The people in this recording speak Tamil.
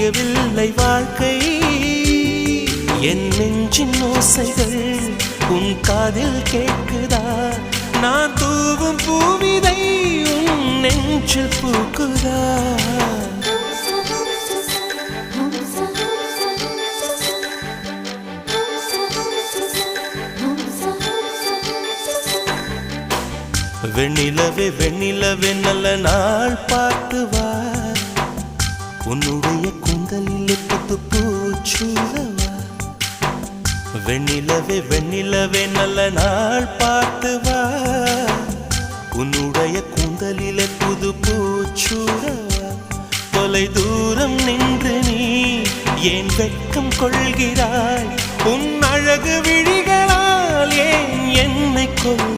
புரியவில்லை வாழ்க்கை என் நெஞ்சின் ஓசைகள் உன் காதில் கேட்குதா நான் தூவும் பூவிதை உன் நெஞ்சில் பூக்குதா வெண்ணிலவே வெண்ணிலவே நல்ல நாள் பார்த்து வா உன்னுடைய கூந்தலில் புத்து பூச்சூடவா வெண்ணிலவே வெண்ணிலவே நல்ல நாள் பார்த்து வா உன்னுடைய கூந்தலில் புது பூச்சூடவா தொலை தூரம் நின்று நீ ஏன் வெட்கம் கொள்கிறாய் உன் அழகு விழிகளால் ஏன் என்னை கொள்